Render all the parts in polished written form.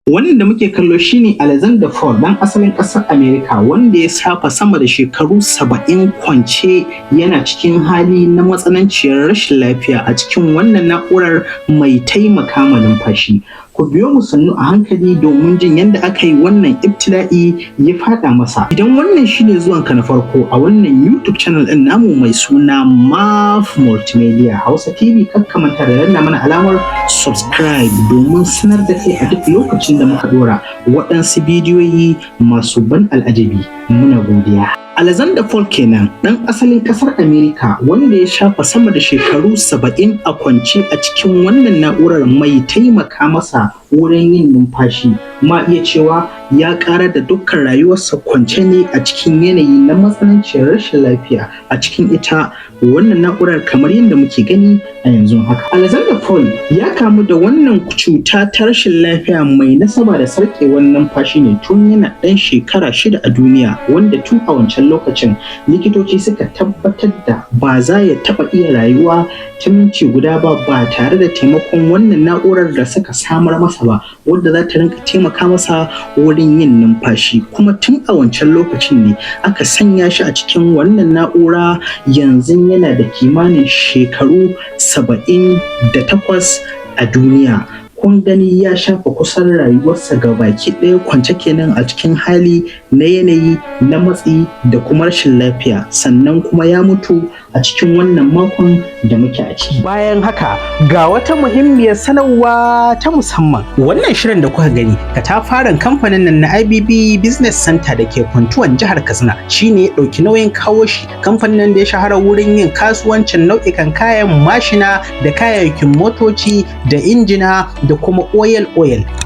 Wannan da muke kallo shine Alexander Ford dan asalin ƙasar Amerika wanda ya shafa sama da shekaru 70 kwance yana cikin hali na matsananciyar rashin lafiya a cikin wannan na'urar mai taimaka ma numfashi. Ku biyo mu sannu a hankali domin jin yadda aka yi wannan ibtila'i ya faɗa masa. Idan wannan shine zuwanka na farko a wannan YouTube channel ɗin namu mai suna Multimedia Hausa TV, kakka manta da danna mana alamar subscribe domin sanar da kai a duk lokacin da muka dora waɗansu bidiyoyi masu ban al'ajabi. Muna godiya. Alexander Ford kenan ɗan asalin ƙasar Amerika wanda ya shafa sama da shekaru 70 a kwance a cikin wannan na'urar mai taimaka masa wurin yin numfashi. Ma iya cewa ya ƙarar da dukkan rayuwarsa kwance ne a cikin yanayi na matsananciyar rashin lafiya a cikin ita wannan na'urar kamar yadda muke gani a yanzu haka. Alexander Ford ya kamu da wannan cuta ta rashin lafiya mai nasaba da sarƙewar numfashi ne tun yana ɗan shekara 6 a duniya, wanda tun a wancan lokacin likitoci suka tabbatar da ba za ya taɓa iya rayuwa ta minti guda ba tare da taimakon wannan na'urar da suka samar masa ba, wadda za ta rinka taimaka masa wurin yin numfashi. Kuma tun a wancan lokacin ne aka sanya shi a cikin wannan na'ura. Yanzu yana da kimanin shekaru 78 a duniya. Kun gani ya shafa kusan rayuwarsa ga baki ɗaya kwance kenan a cikin hali na yanayi na matsi da kuma rashin lafiya, sannan kuma ya mutu a cikin wannan makon da muke a ciki. Bayan haka ga wata muhimmiyar sanarwa ta musamman. Wannan shirin da kuka gani katafaren kamfanin nan na IBB Business Center da ke Funtuwan jihar Katsina shine ya ɗauki nauyin kawo shi. Kamfanin nan da ya shahara wurin yin kasuwancin nau'ikan kayan mashina da kayayyakin motoci da injina da kuma oil.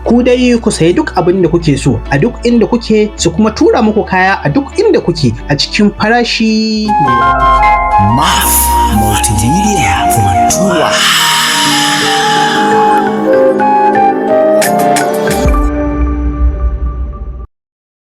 Ku dai ku sayi duk abin da kuke so a duk inda kuke, su kuma tura muku kaya a duk inda kuke a cikin farashi mai Multimedia Funtuwa.